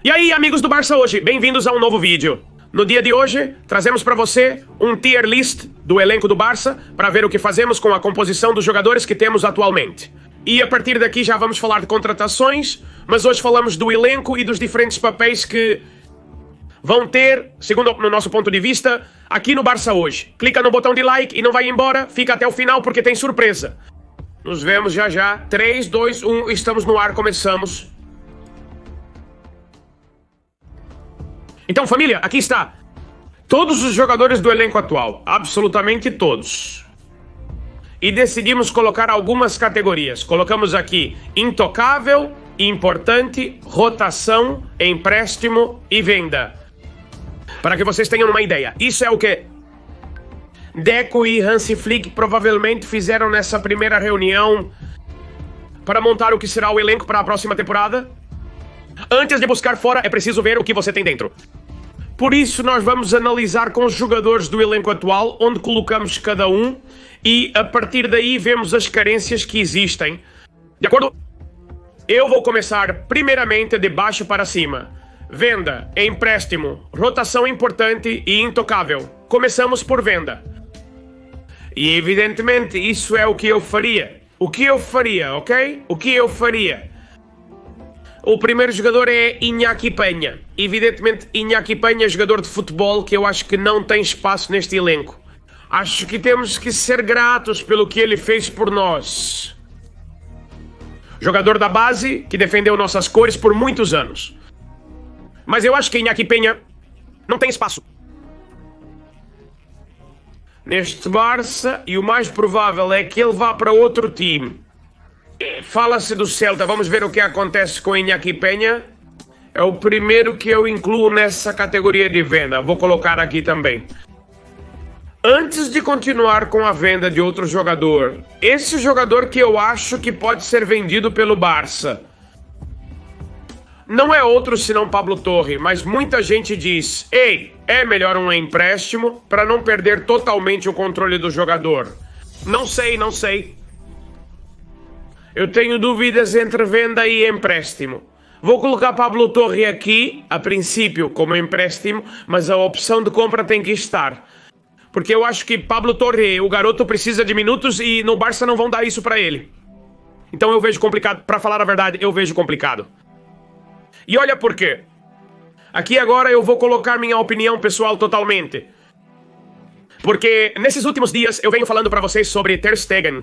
E aí, amigos do Barça hoje, bem-vindos a um novo vídeo. No dia de hoje, trazemos para você um tier list do elenco do Barça para ver o que fazemos com a composição dos jogadores que temos atualmente. E a partir daqui já vamos falar de contratações, mas hoje falamos do elenco e dos diferentes papéis que vão ter, segundo no nosso ponto de vista, aqui no Barça hoje. Clica no botão de like e não vai embora, fica até o final porque tem surpresa. Nos vemos já já. 3, 2, 1, estamos no ar, começamos. Então, família, aqui está. Todos os jogadores do elenco atual, absolutamente todos. E decidimos colocar algumas categorias. Colocamos aqui intocável, importante, rotação, empréstimo e venda. Para que vocês tenham uma ideia. Isso é o que Deco e Hansi Flick provavelmente fizeram nessa primeira reunião para montar o que será o elenco para a próxima temporada. Antes de buscar fora, é preciso ver o que você tem dentro. Por isso, nós vamos analisar com os jogadores do elenco atual, onde colocamos cada um, e a partir daí vemos as carências que existem. De acordo? Eu vou começar primeiramente de baixo para cima. Venda, empréstimo, rotação importante e intocável. Começamos por venda. E evidentemente isso é o que eu faria. O que eu faria, ok? O que eu faria? O primeiro jogador é Iñaki Peña. Evidentemente, Iñaki Peña é jogador de futebol que eu acho que não tem espaço neste elenco. Acho que temos que ser gratos pelo que ele fez por nós. Jogador da base que defendeu nossas cores por muitos anos. Mas eu acho que Iñaki Peña não tem espaço neste Barça e o mais provável é que ele vá para outro time. Fala-se do Celta, vamos ver o que acontece com Iñaki Peña. É o primeiro que eu incluo nessa categoria de venda. Vou colocar aqui também. Antes de continuar com a venda de outro jogador, esse jogador que eu acho que pode ser vendido pelo Barça não é outro senão Pablo Torre, mas muita gente diz: ei, é melhor um empréstimo para não perder totalmente o controle do jogador. Não sei. Eu tenho dúvidas entre venda e empréstimo. Vou colocar Pablo Torre aqui, a princípio, como empréstimo, mas a opção de compra tem que estar. Porque eu acho que Pablo Torre, o garoto, precisa de minutos e no Barça não vão dar isso pra ele. Então eu vejo complicado, pra falar a verdade, eu vejo complicado. E olha por quê. Aqui agora eu vou colocar minha opinião pessoal totalmente. Porque nesses últimos dias eu venho falando pra vocês sobre Ter Stegen.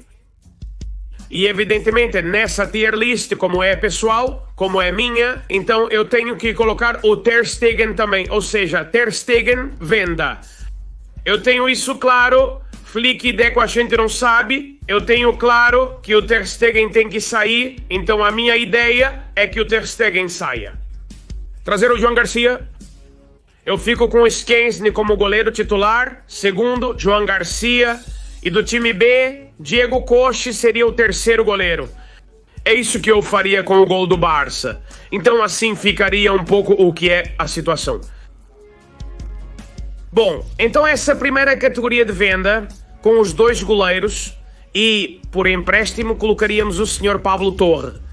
E evidentemente nessa tier list, como é pessoal, como é minha, então eu tenho que colocar o Ter Stegen também. Ou seja, Ter Stegen, venda. Eu tenho isso claro, Flick e Deco a gente não sabe. Eu tenho claro que o Ter Stegen tem que sair, então a minha ideia é que o Ter Stegen saia. Trazer o João Garcia. Eu fico com o Szczęsny como goleiro titular, segundo, João Garcia. E do time B, Diego Coche seria o terceiro goleiro. É isso que eu faria com o gol do Barça. Então assim ficaria um pouco o que é a situação. Bom, então essa primeira categoria de venda, com os dois goleiros, e por empréstimo colocaríamos o Sr. Pablo Torre.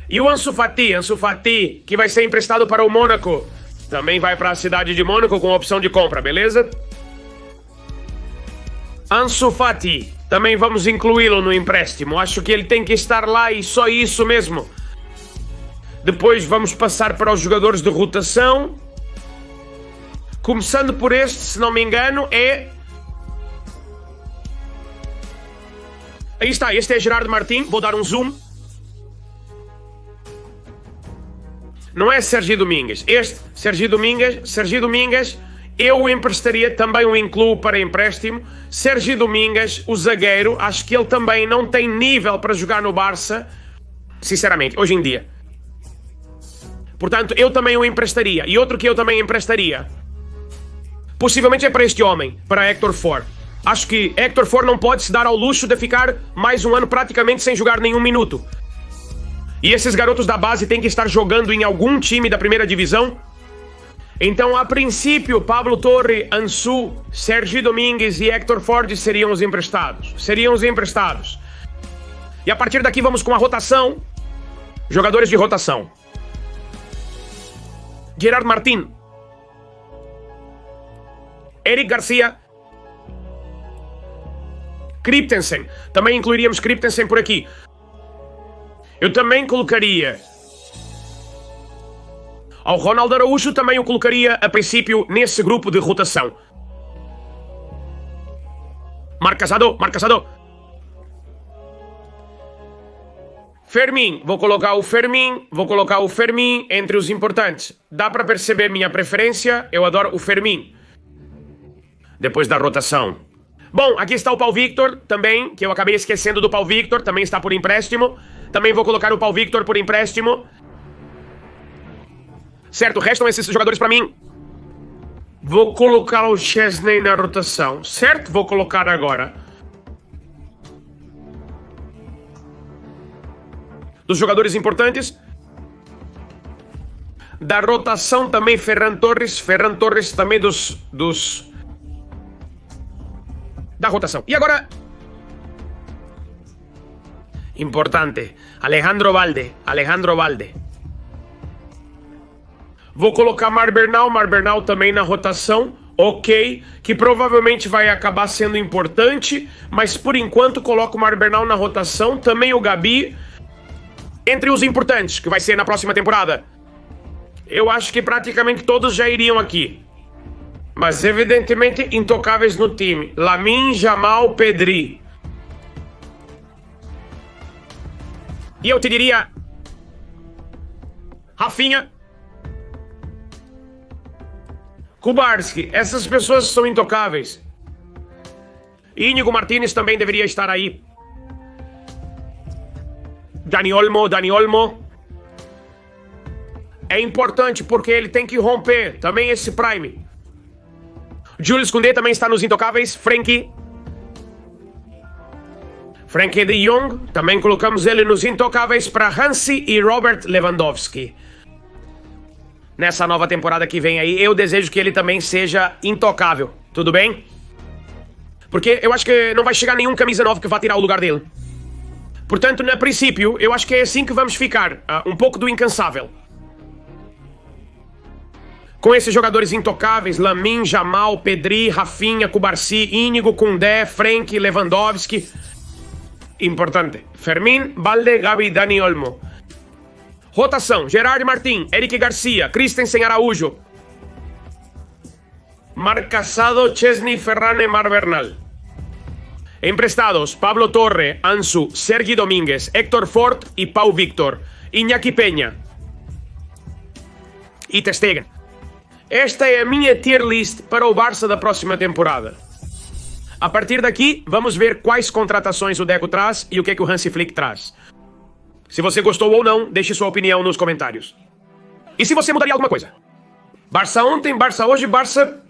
E o Ansu Fati, que vai ser emprestado para o Mônaco, também vai para a cidade de Mônaco com opção de compra, beleza? Ansu Fati, também vamos incluí-lo no empréstimo. Acho que ele tem que estar lá e só isso mesmo. Depois vamos passar para os jogadores de rotação. Começando por este, se não me engano, é... Aí está, este é Gerard Martin. Vou dar um zoom. Não é Sergi Domingues. Este, Sergi Domingues, eu o emprestaria, também o incluo para empréstimo. Sergi Domingues, o zagueiro, acho que ele também não tem nível para jogar no Barça, sinceramente, hoje em dia. Portanto, eu também o emprestaria. E outro que eu também emprestaria, possivelmente é para este homem, para Héctor Ford. Acho que Héctor Ford não pode se dar ao luxo de ficar mais um ano praticamente sem jogar nenhum minuto. E esses garotos da base têm que estar jogando em algum time da primeira divisão. Então, a princípio, Pablo Torre, Ansu, Sergi Domingues e Héctor Ford seriam os emprestados. E a partir daqui vamos com a rotação. Jogadores de rotação. Gerard Martin, Eric Garcia, Christensen. Também incluiríamos Christensen por aqui. Eu também colocaria ao Ronald Araújo, também o colocaria a princípio nesse grupo de rotação. Marc Casado. Fermin, vou colocar o Fermin entre os importantes. Dá para perceber minha preferência? Eu adoro o Fermin. Depois da rotação. Bom, aqui está o Paul Victor também, que eu acabei esquecendo do Paul Victor, também está por empréstimo. Também vou colocar o Paul Victor por empréstimo. Certo, restam esses jogadores para mim. Vou colocar o Chesney na rotação, certo? Vou colocar agora. Dos jogadores importantes. Da rotação também Ferran Torres também da rotação. E agora... Importante. Alejandro Valde. Vou colocar Marc Bernal também na rotação. Ok, que provavelmente vai acabar sendo importante, mas por enquanto coloco o Marc Bernal na rotação. Também o Gabi, entre os importantes, que vai ser na próxima temporada. Eu acho que praticamente todos já iriam aqui. Mas evidentemente intocáveis no time. Lamine, Jamal, Pedri. E eu te diria... Rafinha. Kubarski. Essas pessoas são intocáveis. Íñigo Martínez também deveria estar aí. Dani Olmo. É importante porque ele tem que romper também esse prime. Jules Koundé também está nos intocáveis. Frenkie de Jong. Também colocamos ele nos intocáveis para Hansi e Robert Lewandowski. Nessa nova temporada que vem aí, eu desejo que ele também seja intocável. Tudo bem? Porque eu acho que não vai chegar nenhum camisa 9 que vá tirar o lugar dele. Portanto, no princípio, eu acho que é assim que vamos ficar. Um pouco do incansável. Com esses jogadores intocáveis, Lamine, Jamal, Pedri, Rafinha, Kubarsi, Íñigo, Koundé, Frenkie, Lewandowski. Importante. Fermin, Valde, Gabi, Dani Olmo. Rotação. Gerard Martin, Eric Garcia, Christensen Araújo. Marc Casado, Chesney, Ferran e Marc Bernal. Emprestados. Pablo Torre, Ansu, Sergi Domínguez, Héctor Fort e Pau Victor. Iñaki Peña. E Ter Stegen. Esta é a minha tier list para o Barça da próxima temporada. A partir daqui, vamos ver quais contratações o Deco traz e o que o Hansi Flick traz. Se você gostou ou não, deixe sua opinião nos comentários. E se você mudaria alguma coisa? Barça ontem, Barça hoje, Barça